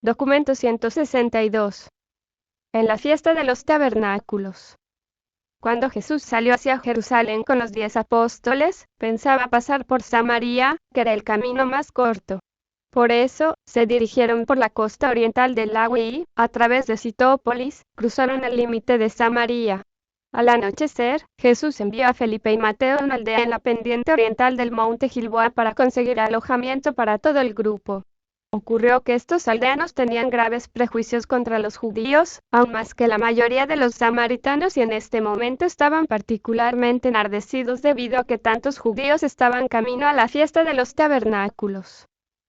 Documento 162. En la fiesta de los tabernáculos. Cuando Jesús salió hacia Jerusalén con los 10 apóstoles, pensaba pasar por Samaria, que era el camino más corto. Por eso, se dirigieron por la costa oriental del lago y, a través de Sitópolis, cruzaron el límite de Samaria. Al anochecer, Jesús envió a Felipe y Mateo a una aldea en la pendiente oriental del monte Gilboa para conseguir alojamiento para todo el grupo. Ocurrió que estos aldeanos tenían graves prejuicios contra los judíos, aún más que la mayoría de los samaritanos, y en este momento estaban particularmente enardecidos debido a que tantos judíos estaban camino a la fiesta de los tabernáculos.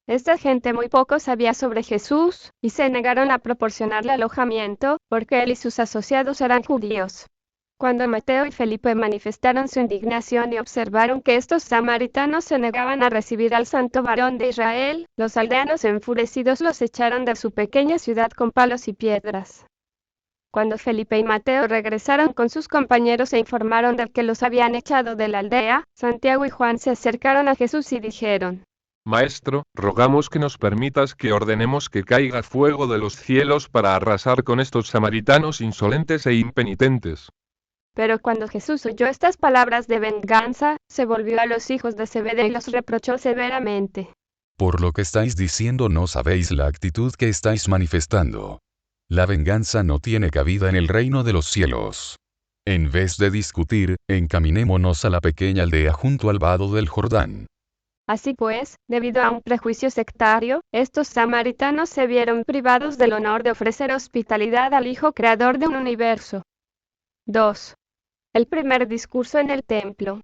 Esta gente muy poco sabía sobre Jesús, y se negaron a proporcionarle alojamiento, porque él y sus asociados eran judíos. Cuando Mateo y Felipe manifestaron su indignación y observaron que estos samaritanos se negaban a recibir al santo varón de Israel, los aldeanos enfurecidos los echaron de su pequeña ciudad con palos y piedras. Cuando Felipe y Mateo regresaron con sus compañeros e informaron de que los habían echado de la aldea, Santiago y Juan se acercaron a Jesús y dijeron: Maestro, rogamos que nos permitas que ordenemos que caiga fuego de los cielos para arrasar con estos samaritanos insolentes e impenitentes. Pero cuando Jesús oyó estas palabras de venganza, se volvió a los hijos de Zebedeo y los reprochó severamente. Por lo que estáis diciendo no sabéis la actitud que estáis manifestando. La venganza no tiene cabida en el reino de los cielos. En vez de discutir, encaminémonos a la pequeña aldea junto al vado del Jordán. Así pues, debido a un prejuicio sectario, estos samaritanos se vieron privados del honor de ofrecer hospitalidad al Hijo Creador de un universo. 2. El primer discurso en el templo.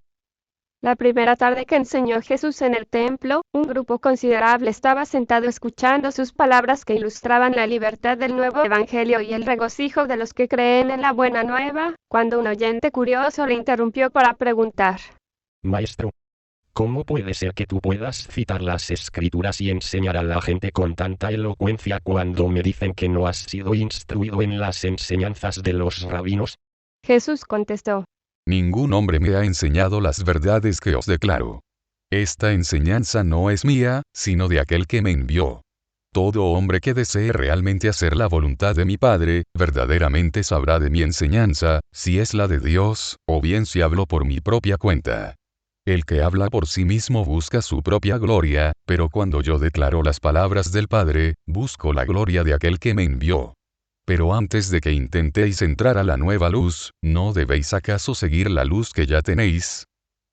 La primera tarde que enseñó Jesús en el templo, un grupo considerable estaba sentado escuchando sus palabras que ilustraban la libertad del nuevo evangelio y el regocijo de los que creen en la buena nueva, cuando un oyente curioso le interrumpió para preguntar: Maestro, ¿cómo puede ser que tú puedas citar las escrituras y enseñar a la gente con tanta elocuencia cuando me dicen que no has sido instruido en las enseñanzas de los rabinos? Jesús contestó: Ningún hombre me ha enseñado las verdades que os declaro. Esta enseñanza no es mía, sino de aquel que me envió. Todo hombre que desee realmente hacer la voluntad de mi Padre, verdaderamente sabrá de mi enseñanza, si es la de Dios, o bien si hablo por mi propia cuenta. El que habla por sí mismo busca su propia gloria, pero cuando yo declaro las palabras del Padre, busco la gloria de aquel que me envió. Pero antes de que intentéis entrar a la nueva luz, ¿no debéis acaso seguir la luz que ya tenéis?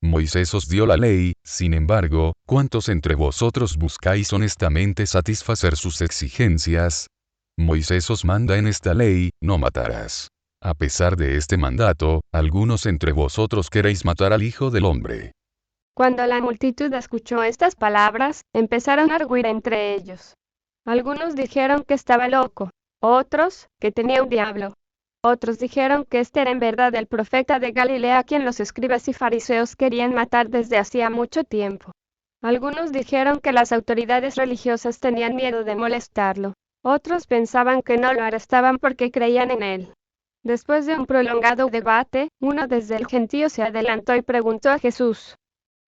Moisés os dio la ley, sin embargo, ¿cuántos entre vosotros buscáis honestamente satisfacer sus exigencias? Moisés os manda en esta ley: no matarás. A pesar de este mandato, algunos entre vosotros queréis matar al Hijo del Hombre. Cuando la multitud escuchó estas palabras, empezaron a arguir entre ellos. Algunos dijeron que estaba loco, otros, que tenía un diablo. Otros dijeron que este era en verdad el profeta de Galilea, a quien los escribas y fariseos querían matar desde hacía mucho tiempo. Algunos dijeron que las autoridades religiosas tenían miedo de molestarlo. Otros pensaban que no lo arrestaban porque creían en él. Después de un prolongado debate, uno desde el gentío se adelantó y preguntó a Jesús: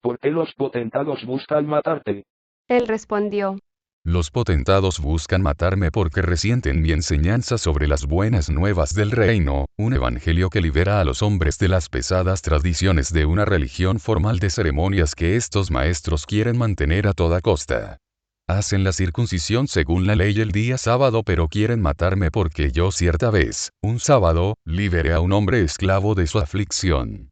¿Por qué los potentados buscan matarte? Él respondió: Los potentados buscan matarme porque resienten mi enseñanza sobre las buenas nuevas del reino, un evangelio que libera a los hombres de las pesadas tradiciones de una religión formal de ceremonias que estos maestros quieren mantener a toda costa. Hacen la circuncisión según la ley el día sábado, pero quieren matarme porque yo cierta vez, un sábado, liberé a un hombre esclavo de su aflicción.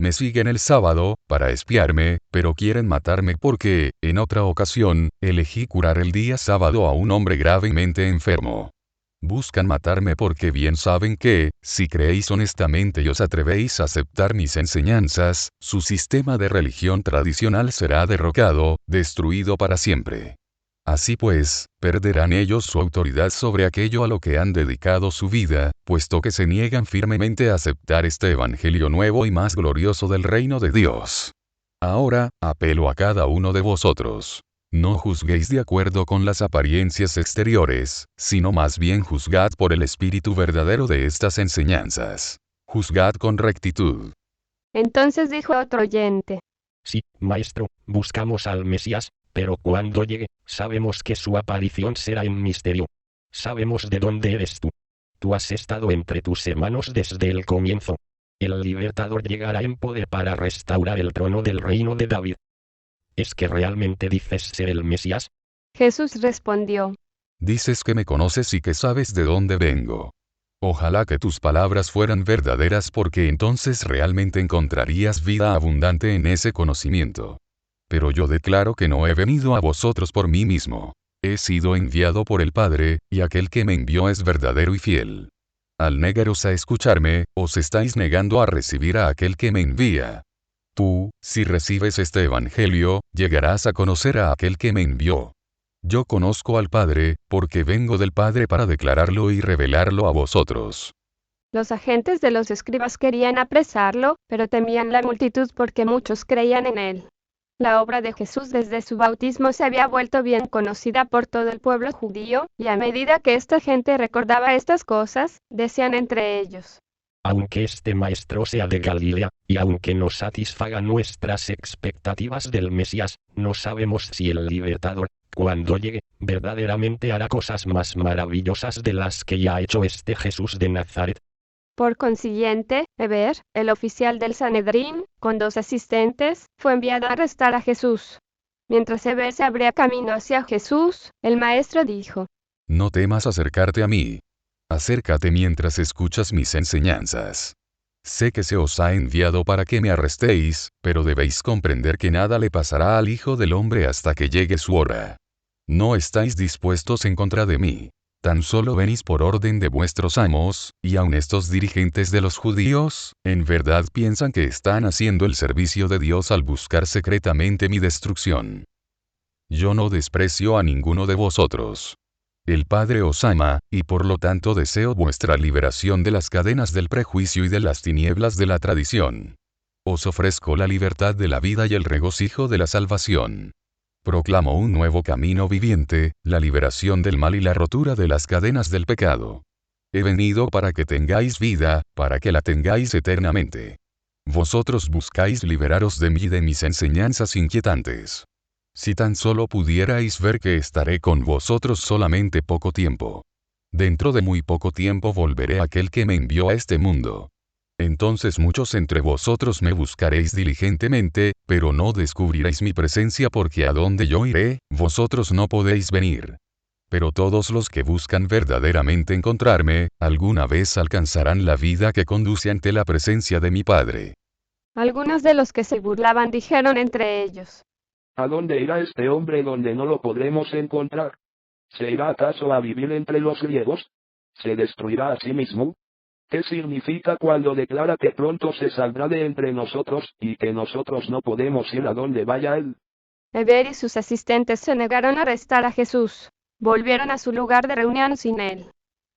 Me siguen el sábado, para espiarme, pero quieren matarme porque, en otra ocasión, elegí curar el día sábado a un hombre gravemente enfermo. Buscan matarme porque bien saben que, si creéis honestamente y os atrevéis a aceptar mis enseñanzas, su sistema de religión tradicional será derrocado, destruido para siempre. Así pues, perderán ellos su autoridad sobre aquello a lo que han dedicado su vida, puesto que se niegan firmemente a aceptar este evangelio nuevo y más glorioso del reino de Dios. Ahora, apelo a cada uno de vosotros. No juzguéis de acuerdo con las apariencias exteriores, sino más bien juzgad por el espíritu verdadero de estas enseñanzas. Juzgad con rectitud. Entonces dijo otro oyente: Sí, maestro, buscamos al Mesías, pero cuando llegue, sabemos que su aparición será en misterio. Sabemos de dónde eres tú. Tú has estado entre tus hermanos desde el comienzo. El libertador llegará en poder para restaurar el trono del reino de David. ¿Es que realmente dices ser el Mesías? Jesús respondió: Dices que me conoces y que sabes de dónde vengo. Ojalá que tus palabras fueran verdaderas porque entonces realmente encontrarías vida abundante en ese conocimiento. Pero yo declaro que no he venido a vosotros por mí mismo. He sido enviado por el Padre, y aquel que me envió es verdadero y fiel. Al negaros a escucharme, os estáis negando a recibir a aquel que me envía. Tú, si recibes este Evangelio, llegarás a conocer a aquel que me envió. Yo conozco al Padre, porque vengo del Padre para declararlo y revelarlo a vosotros. Los agentes de los escribas querían apresarlo, pero temían la multitud porque muchos creían en él. La obra de Jesús desde su bautismo se había vuelto bien conocida por todo el pueblo judío, y a medida que esta gente recordaba estas cosas, decían entre ellos: Aunque este maestro sea de Galilea, y aunque no satisfaga nuestras expectativas del Mesías, no sabemos si el libertador, cuando llegue, verdaderamente hará cosas más maravillosas de las que ya ha hecho este Jesús de Nazaret. Por consiguiente, Heber, el oficial del Sanedrín, con 2 asistentes, fue enviado a arrestar a Jesús. Mientras Heber se abría camino hacia Jesús, el maestro dijo: No temas acercarte a mí. Acércate mientras escuchas mis enseñanzas. Sé que se os ha enviado para que me arrestéis, pero debéis comprender que nada le pasará al Hijo del Hombre hasta que llegue su hora. No estáis dispuestos en contra de mí. Tan solo venís por orden de vuestros amos, y aun estos dirigentes de los judíos, en verdad piensan que están haciendo el servicio de Dios al buscar secretamente mi destrucción. Yo no desprecio a ninguno de vosotros. El Padre os ama, y por lo tanto deseo vuestra liberación de las cadenas del prejuicio y de las tinieblas de la tradición. Os ofrezco la libertad de la vida y el regocijo de la salvación. Proclamo un nuevo camino viviente, la liberación del mal y la rotura de las cadenas del pecado. He venido para que tengáis vida, para que la tengáis eternamente. Vosotros buscáis liberaros de mí y de mis enseñanzas inquietantes. Si tan solo pudierais ver que estaré con vosotros solamente poco tiempo. Dentro de muy poco tiempo volveré a aquel que me envió a este mundo. Entonces muchos entre vosotros me buscaréis diligentemente, pero no descubriréis mi presencia porque a donde yo iré, vosotros no podéis venir. Pero todos los que buscan verdaderamente encontrarme, alguna vez alcanzarán la vida que conduce ante la presencia de mi Padre. Algunos de los que se burlaban dijeron entre ellos: ¿A dónde irá este hombre donde no lo podremos encontrar? ¿Se irá acaso a vivir entre los griegos? ¿Se destruirá a sí mismo? ¿Qué significa cuando declara que pronto se saldrá de entre nosotros, y que nosotros no podemos ir a donde vaya él? Heber y sus asistentes se negaron a arrestar a Jesús. Volvieron a su lugar de reunión sin él.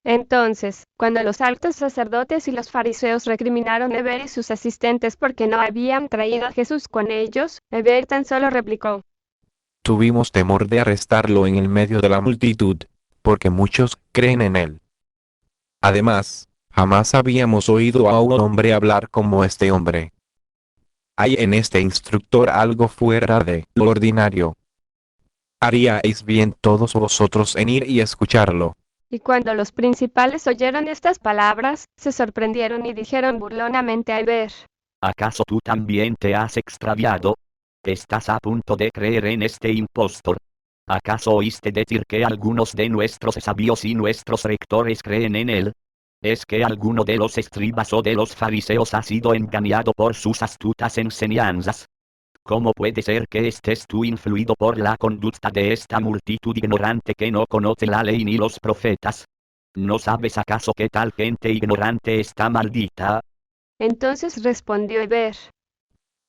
Entonces, cuando los altos sacerdotes y los fariseos recriminaron a Heber y sus asistentes porque no habían traído a Jesús con ellos, Heber tan solo replicó: Tuvimos temor de arrestarlo en el medio de la multitud, porque muchos creen en él. Además, jamás habíamos oído a un hombre hablar como este hombre. Hay en este instructor algo fuera de lo ordinario. Haríais bien todos vosotros en ir y escucharlo. Y cuando los principales oyeron estas palabras, se sorprendieron y dijeron burlonamente a Heber: ¿Acaso tú también te has extraviado? ¿Estás a punto de creer en este impostor? ¿Acaso oíste decir que algunos de nuestros sabios y nuestros rectores creen en él? ¿Es que alguno de los escribas o de los fariseos ha sido engañado por sus astutas enseñanzas? ¿Cómo puede ser que estés tú influido por la conducta de esta multitud ignorante que no conoce la ley ni los profetas? ¿No sabes acaso que tal gente ignorante está maldita? Entonces respondió Heber: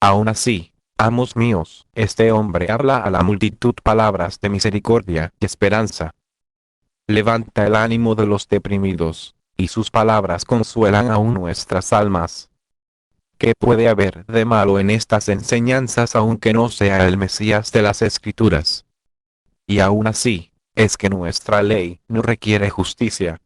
Aún así, amos míos, este hombre habla a la multitud palabras de misericordia y esperanza. Levanta el ánimo de los deprimidos, y sus palabras consuelan aún nuestras almas. ¿Qué puede haber de malo en estas enseñanzas aunque no sea el Mesías de las Escrituras? Y aún así, es que nuestra ley no requiere justicia.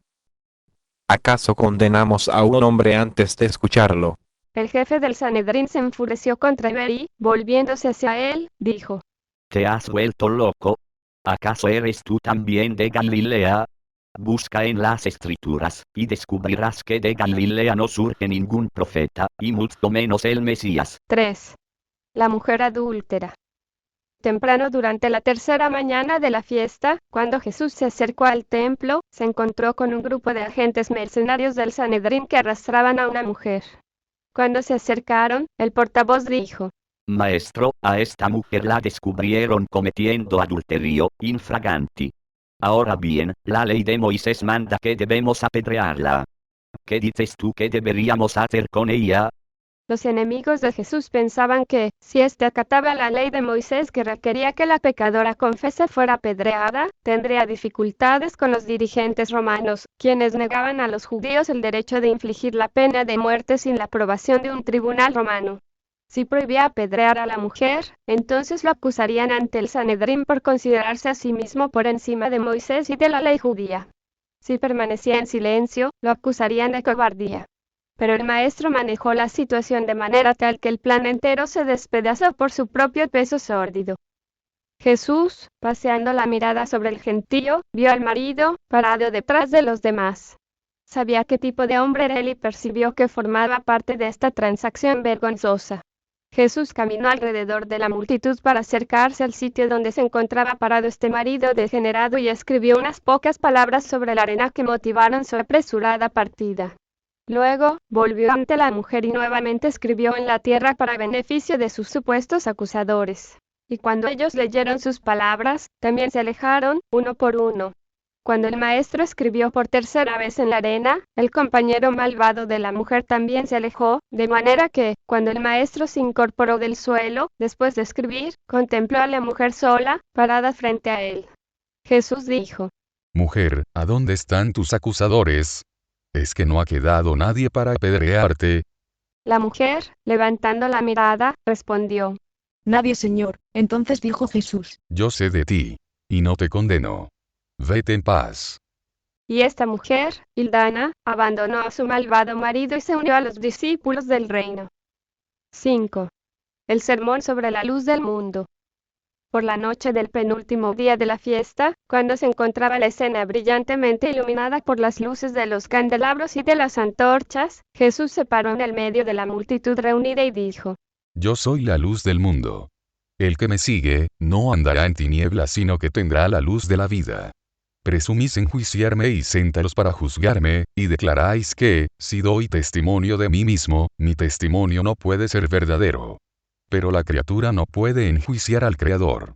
¿Acaso condenamos a un hombre antes de escucharlo? El jefe del Sanedrín se enfureció contra Heber y, volviéndose hacia él, dijo: ¿Te has vuelto loco? ¿Acaso eres tú también de Galilea? Busca en las escrituras, y descubrirás que de Galilea no surge ningún profeta, y mucho menos el Mesías. 3. La mujer adúltera. Temprano durante la tercera mañana de la fiesta, cuando Jesús se acercó al templo, se encontró con un grupo de agentes mercenarios del Sanedrín que arrastraban a una mujer. Cuando se acercaron, el portavoz dijo: Maestro, a esta mujer la descubrieron cometiendo adulterio, infraganti. Ahora bien, la ley de Moisés manda que debemos apedrearla. ¿Qué dices tú que deberíamos hacer con ella? Los enemigos de Jesús pensaban que, si éste acataba la ley de Moisés que requería que la pecadora confesa fuera apedreada, tendría dificultades con los dirigentes romanos, quienes negaban a los judíos el derecho de infligir la pena de muerte sin la aprobación de un tribunal romano. Si prohibía apedrear a la mujer, entonces lo acusarían ante el Sanedrín por considerarse a sí mismo por encima de Moisés y de la ley judía. Si permanecía en silencio, lo acusarían de cobardía. Pero el maestro manejó la situación de manera tal que el plan entero se despedazó por su propio peso sórdido. Jesús, paseando la mirada sobre el gentío, vio al marido, parado detrás de los demás. Sabía qué tipo de hombre era él y percibió que formaba parte de esta transacción vergonzosa. Jesús caminó alrededor de la multitud para acercarse al sitio donde se encontraba parado este marido degenerado y escribió unas pocas palabras sobre la arena que motivaron su apresurada partida. Luego, volvió ante la mujer y nuevamente escribió en la tierra para beneficio de sus supuestos acusadores. Y cuando ellos leyeron sus palabras, también se alejaron, uno por uno. Cuando el maestro escribió por tercera vez en la arena, el compañero malvado de la mujer también se alejó, de manera que, cuando el maestro se incorporó del suelo, después de escribir, contempló a la mujer sola, parada frente a él. Jesús dijo: Mujer, ¿a dónde están tus acusadores? ¿Es que no ha quedado nadie para apedrearte? La mujer, levantando la mirada, respondió: Nadie, Señor. Entonces dijo Jesús: Yo sé de ti, y no te condeno. Vete en paz. Y esta mujer, Hildana, abandonó a su malvado marido y se unió a los discípulos del reino. 5. El sermón sobre la luz del mundo. Por la noche del penúltimo día de la fiesta, cuando se encontraba la escena brillantemente iluminada por las luces de los candelabros y de las antorchas, Jesús se paró en el medio de la multitud reunida y dijo: Yo soy la luz del mundo. El que me sigue, no andará en tinieblas sino que tendrá la luz de la vida. Presumís enjuiciarme y sentaros para juzgarme, y declaráis que, si doy testimonio de mí mismo, mi testimonio no puede ser verdadero. Pero la criatura no puede enjuiciar al Creador.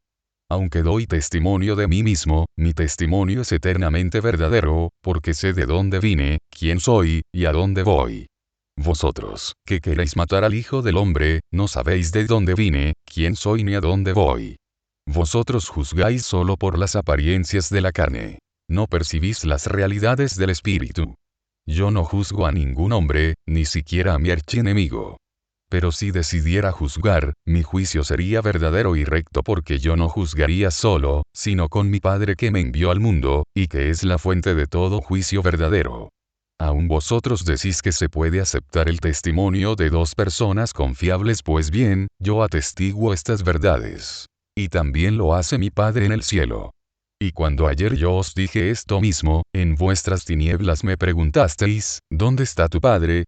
Aunque doy testimonio de mí mismo, mi testimonio es eternamente verdadero, porque sé de dónde vine, quién soy, y a dónde voy. Vosotros, que queréis matar al Hijo del Hombre, no sabéis de dónde vine, quién soy ni a dónde voy. Vosotros juzgáis solo por las apariencias de la carne. No percibís las realidades del Espíritu. Yo no juzgo a ningún hombre, ni siquiera a mi archienemigo. Pero si decidiera juzgar, mi juicio sería verdadero y recto porque yo no juzgaría solo, sino con mi Padre que me envió al mundo, y que es la fuente de todo juicio verdadero. Aún vosotros decís que se puede aceptar el testimonio de dos personas confiables, pues bien, yo atestiguo estas verdades. Y también lo hace mi Padre en el cielo. Y cuando ayer yo os dije esto mismo, en vuestras tinieblas me preguntasteis, ¿dónde está tu Padre?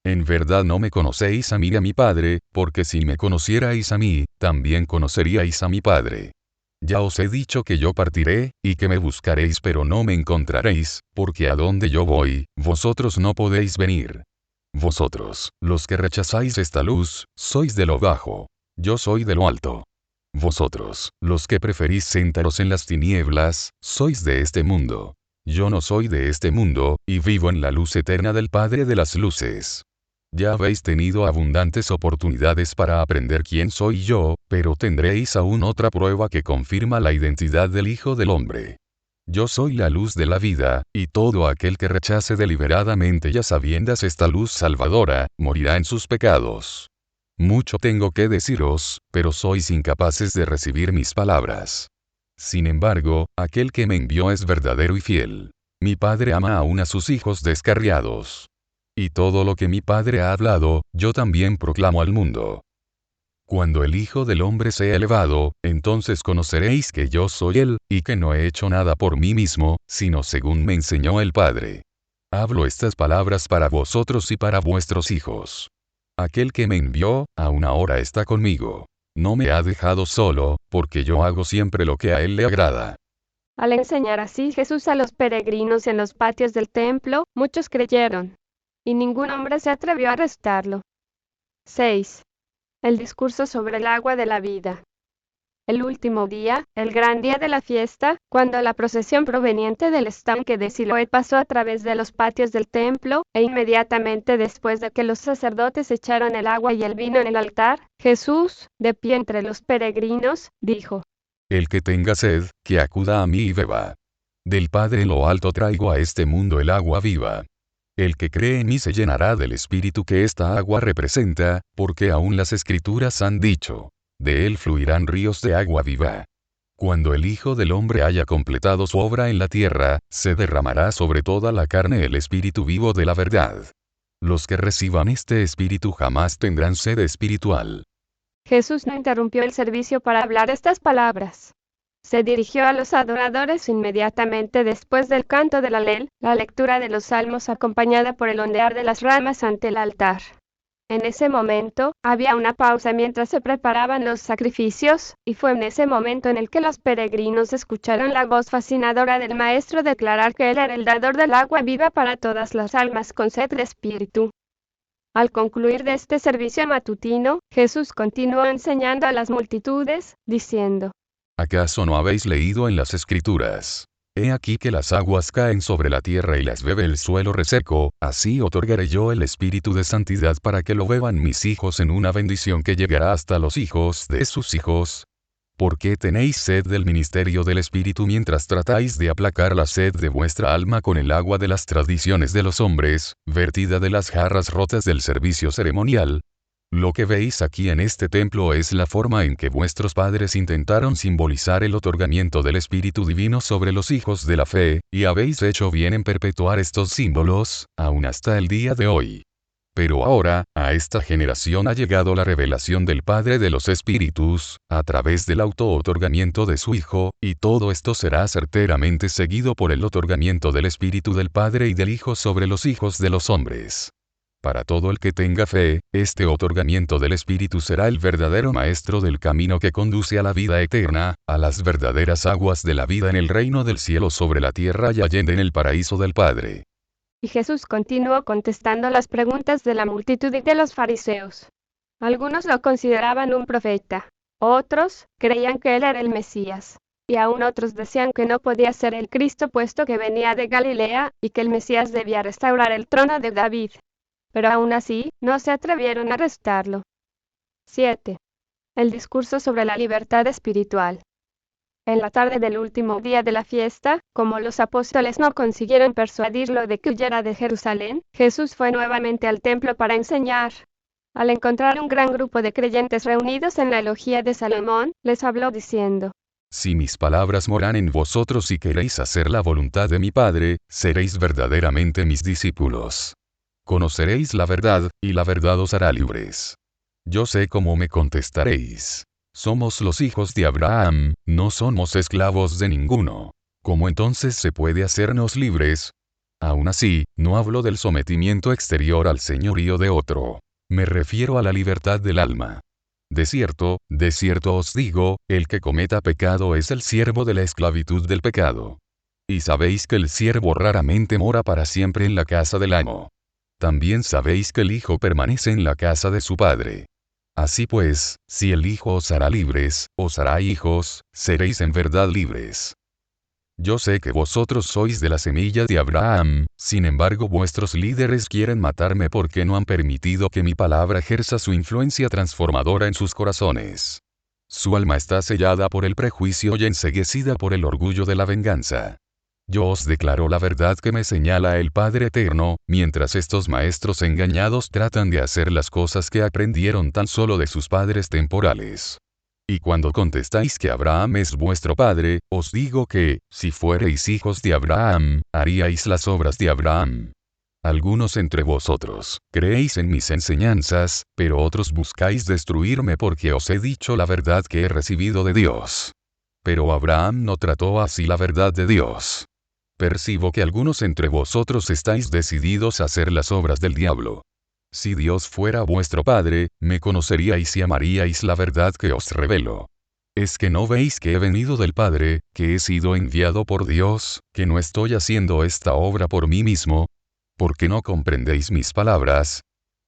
En verdad no me conocéis a mí y a mi Padre, porque si me conocierais a mí, también conoceríais a mi Padre. Ya os he dicho que yo partiré, y que me buscaréis pero no me encontraréis, porque a donde yo voy, vosotros no podéis venir. Vosotros, los que rechazáis esta luz, sois de lo bajo. Yo soy de lo alto. Vosotros, los que preferís sentaros en las tinieblas, sois de este mundo. Yo no soy de este mundo, y vivo en la luz eterna del Padre de las luces. Ya habéis tenido abundantes oportunidades para aprender quién soy yo, pero tendréis aún otra prueba que confirma la identidad del Hijo del Hombre. Yo soy la luz de la vida, y todo aquel que rechace deliberadamente y a sabiendas esta luz salvadora, morirá en sus pecados. Mucho tengo que deciros, pero sois incapaces de recibir mis palabras. Sin embargo, aquel que me envió es verdadero y fiel. Mi Padre ama aún a sus hijos descarriados. Y todo lo que mi Padre ha hablado, yo también proclamo al mundo. Cuando el Hijo del Hombre sea elevado, entonces conoceréis que yo soy Él, y que no he hecho nada por mí mismo, sino según me enseñó el Padre. Hablo estas palabras para vosotros y para vuestros hijos. Aquel que me envió, aún ahora está conmigo. No me ha dejado solo, porque yo hago siempre lo que a Él le agrada. Al enseñar así Jesús a los peregrinos en los patios del templo, muchos creyeron, y ningún hombre se atrevió a arrestarlo. 6. El discurso sobre el agua de la vida. El último día, el gran día de la fiesta, cuando la procesión proveniente del estanque de Siloé pasó a través de los patios del templo, e inmediatamente después de que los sacerdotes echaron el agua y el vino en el altar, Jesús, de pie entre los peregrinos, dijo: El que tenga sed, que acuda a mí y beba. Del Padre en lo alto traigo a este mundo el agua viva. El que cree en mí se llenará del espíritu que esta agua representa, porque aún las Escrituras han dicho: de él fluirán ríos de agua viva. Cuando el Hijo del Hombre haya completado su obra en la tierra, se derramará sobre toda la carne el espíritu vivo de la verdad. Los que reciban este espíritu jamás tendrán sed espiritual. Jesús no interrumpió el servicio para hablar estas palabras. Se dirigió a los adoradores inmediatamente después del canto del Alel, la lectura de los salmos acompañada por el ondear de las ramas ante el altar. En ese momento, había una pausa mientras se preparaban los sacrificios, y fue en ese momento en el que los peregrinos escucharon la voz fascinadora del Maestro declarar que Él era el dador del agua viva para todas las almas con sed de espíritu. Al concluir de este servicio matutino, Jesús continuó enseñando a las multitudes, diciendo: ¿Acaso no habéis leído en las Escrituras? He aquí que las aguas caen sobre la tierra y las bebe el suelo reseco, así otorgaré yo el espíritu de santidad para que lo beban mis hijos en una bendición que llegará hasta los hijos de sus hijos. ¿Por qué tenéis sed del ministerio del Espíritu mientras tratáis de aplacar la sed de vuestra alma con el agua de las tradiciones de los hombres, vertida de las jarras rotas del servicio ceremonial? Lo que veis aquí en este templo es la forma en que vuestros padres intentaron simbolizar el otorgamiento del Espíritu Divino sobre los hijos de la fe, y habéis hecho bien en perpetuar estos símbolos, aún hasta el día de hoy. Pero ahora, a esta generación ha llegado la revelación del Padre de los Espíritus, a través del auto-otorgamiento de su Hijo, y todo esto será certeramente seguido por el otorgamiento del Espíritu del Padre y del Hijo sobre los hijos de los hombres. Para todo el que tenga fe, este otorgamiento del Espíritu será el verdadero maestro del camino que conduce a la vida eterna, a las verdaderas aguas de la vida en el reino del cielo sobre la tierra y allende en el paraíso del Padre. Y Jesús continuó contestando las preguntas de la multitud y de los fariseos. Algunos lo consideraban un profeta, otros creían que él era el Mesías, y aún otros decían que no podía ser el Cristo puesto que venía de Galilea, y que el Mesías debía restaurar el trono de David. Pero aún así, no se atrevieron a arrestarlo. 7. El discurso sobre la libertad espiritual. En la tarde del último día de la fiesta, como los apóstoles no consiguieron persuadirlo de que huyera de Jerusalén, Jesús fue nuevamente al templo para enseñar. Al encontrar un gran grupo de creyentes reunidos en la elegía de Salomón, les habló diciendo: Si mis palabras moran en vosotros y queréis hacer la voluntad de mi Padre, seréis verdaderamente mis discípulos. Conoceréis la verdad, y la verdad os hará libres. Yo sé cómo me contestaréis. Somos los hijos de Abraham, no somos esclavos de ninguno. ¿Cómo entonces se puede hacernos libres? Aún así, no hablo del sometimiento exterior al señorío de otro. Me refiero a la libertad del alma. De cierto os digo, el que cometa pecado es el siervo de la esclavitud del pecado. Y sabéis que el siervo raramente mora para siempre en la casa del amo. También sabéis que el Hijo permanece en la casa de su Padre. Así pues, si el Hijo os hará libres, os hará hijos, seréis en verdad libres. Yo sé que vosotros sois de la semilla de Abraham, sin embargo vuestros líderes quieren matarme porque no han permitido que mi palabra ejerza su influencia transformadora en sus corazones. Su alma está sellada por el prejuicio y enceguecida por el orgullo de la venganza. Yo os declaro la verdad que me señala el Padre Eterno, mientras estos maestros engañados tratan de hacer las cosas que aprendieron tan solo de sus padres temporales. Y cuando contestáis que Abraham es vuestro padre, os digo que, si fuereis hijos de Abraham, haríais las obras de Abraham. Algunos entre vosotros creéis en mis enseñanzas, pero otros buscáis destruirme porque os he dicho la verdad que he recibido de Dios. Pero Abraham no trató así la verdad de Dios. Percibo que algunos entre vosotros estáis decididos a hacer las obras del diablo. Si Dios fuera vuestro Padre, me conoceríais y amaríais la verdad que os revelo. ¿Es que no veis que he venido del Padre, que he sido enviado por Dios, que no estoy haciendo esta obra por mí mismo? ¿Por qué no comprendéis mis palabras?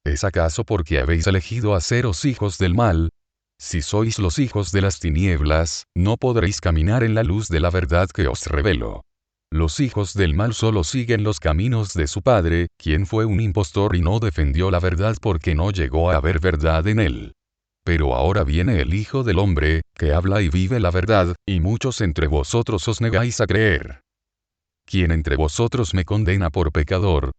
¿Es acaso porque habéis elegido haceros hijos del mal? Si sois los hijos de las tinieblas, no podréis caminar en la luz de la verdad que os revelo. Los hijos del mal solo siguen los caminos de su padre, quien fue un impostor y no defendió la verdad porque no llegó a haber verdad en él. Pero ahora viene el Hijo del Hombre, que habla y vive la verdad, y muchos entre vosotros os negáis a creer. ¿Quién entre vosotros me condena por pecador?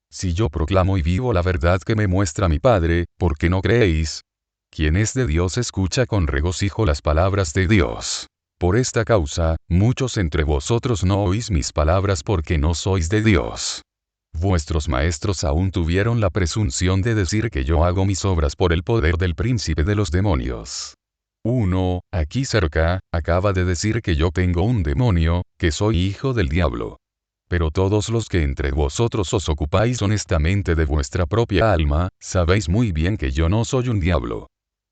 Si yo proclamo y vivo la verdad que me muestra mi Padre, ¿por qué no creéis? Quien es de Dios escucha con regocijo las palabras de Dios. Por esta causa, muchos entre vosotros no oís mis palabras porque no sois de Dios. Vuestros maestros aún tuvieron la presunción de decir que yo hago mis obras por el poder del príncipe de los demonios. Uno, aquí cerca, acaba de decir que yo tengo un demonio, que soy hijo del diablo. Pero todos los que entre vosotros os ocupáis honestamente de vuestra propia alma, sabéis muy bien que yo no soy un diablo.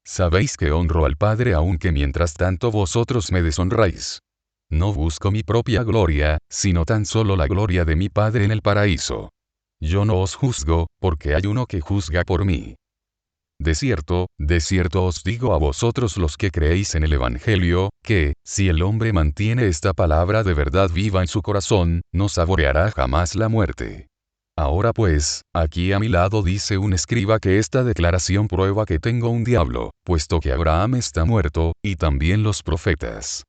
Sabéis que honro al Padre aunque mientras tanto vosotros me deshonráis. No busco mi propia gloria, sino tan solo la gloria de mi Padre en el paraíso. Yo no os juzgo, porque hay uno que juzga por mí. De cierto os digo a vosotros los que creéis en el Evangelio, que, si el hombre mantiene esta palabra de verdad viva en su corazón, no saboreará jamás la muerte. Ahora pues, aquí a mi lado dice un escriba que esta declaración prueba que tengo un diablo, puesto que Abraham está muerto, y también los profetas.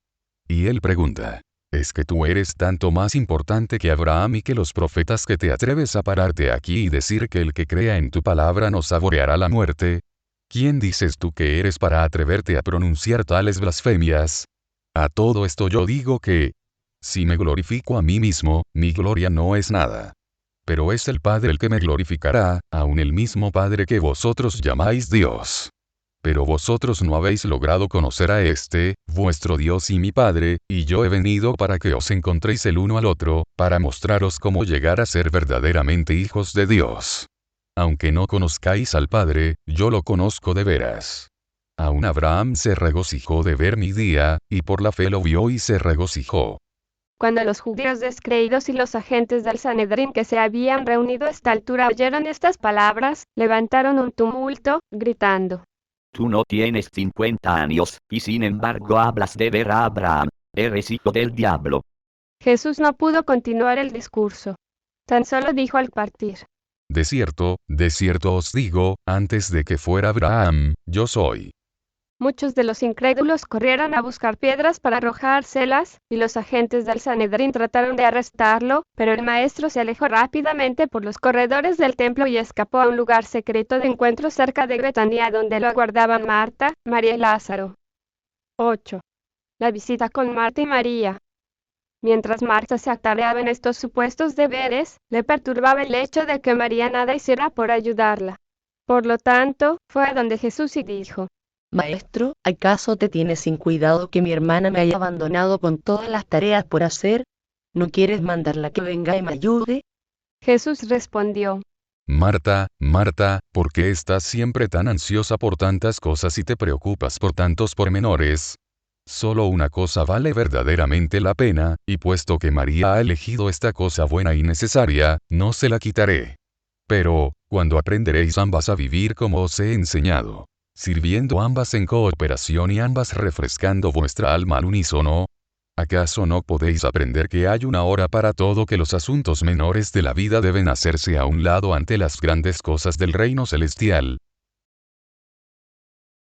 Y él pregunta, ¿es que tú eres tanto más importante que Abraham y que los profetas que te atreves a pararte aquí y decir que el que crea en tu palabra no saboreará la muerte? ¿Quién dices tú que eres para atreverte a pronunciar tales blasfemias? A todo esto yo digo que, si me glorifico a mí mismo, mi gloria no es nada. Pero es el Padre el que me glorificará, aun el mismo Padre que vosotros llamáis Dios. Pero vosotros no habéis logrado conocer a este, vuestro Dios y mi Padre, y yo he venido para que os encontréis el uno al otro, para mostraros cómo llegar a ser verdaderamente hijos de Dios. Aunque no conozcáis al Padre, yo lo conozco de veras. Aun Abraham se regocijó de ver mi día, y por la fe lo vio y se regocijó. Cuando los judíos descreídos y los agentes del Sanedrín que se habían reunido a esta altura oyeron estas palabras, levantaron un tumulto, gritando: Tú no tienes 50 años, y sin embargo hablas de ver a Abraham. Eres hijo del diablo. Jesús no pudo continuar el discurso. Tan solo dijo al partir: De cierto os digo, antes de que fuera Abraham, yo soy. Muchos de los incrédulos corrieron a buscar piedras para arrojárselas, y los agentes del Sanedrín trataron de arrestarlo, pero el maestro se alejó rápidamente por los corredores del templo y escapó a un lugar secreto de encuentro cerca de Betania donde lo aguardaban Marta, María y Lázaro. 8. La visita con Marta y María. Mientras Marta se atareaba en estos supuestos deberes, le perturbaba el hecho de que María nada hiciera por ayudarla. Por lo tanto, fue a donde Jesús y dijo: Maestro, ¿acaso te tienes sin cuidado que mi hermana me haya abandonado con todas las tareas por hacer? ¿No quieres mandarla que venga y me ayude? Jesús respondió: Marta, Marta, ¿por qué estás siempre tan ansiosa por tantas cosas y te preocupas por tantos pormenores? Solo una cosa vale verdaderamente la pena, y puesto que María ha elegido esta cosa buena y necesaria, no se la quitaré. Pero, cuando aprenderéis ambas a vivir como os he enseñado, sirviendo ambas en cooperación y ambas refrescando vuestra alma al unísono, ¿acaso no podéis aprender que hay una hora para todo, que los asuntos menores de la vida deben hacerse a un lado ante las grandes cosas del reino celestial?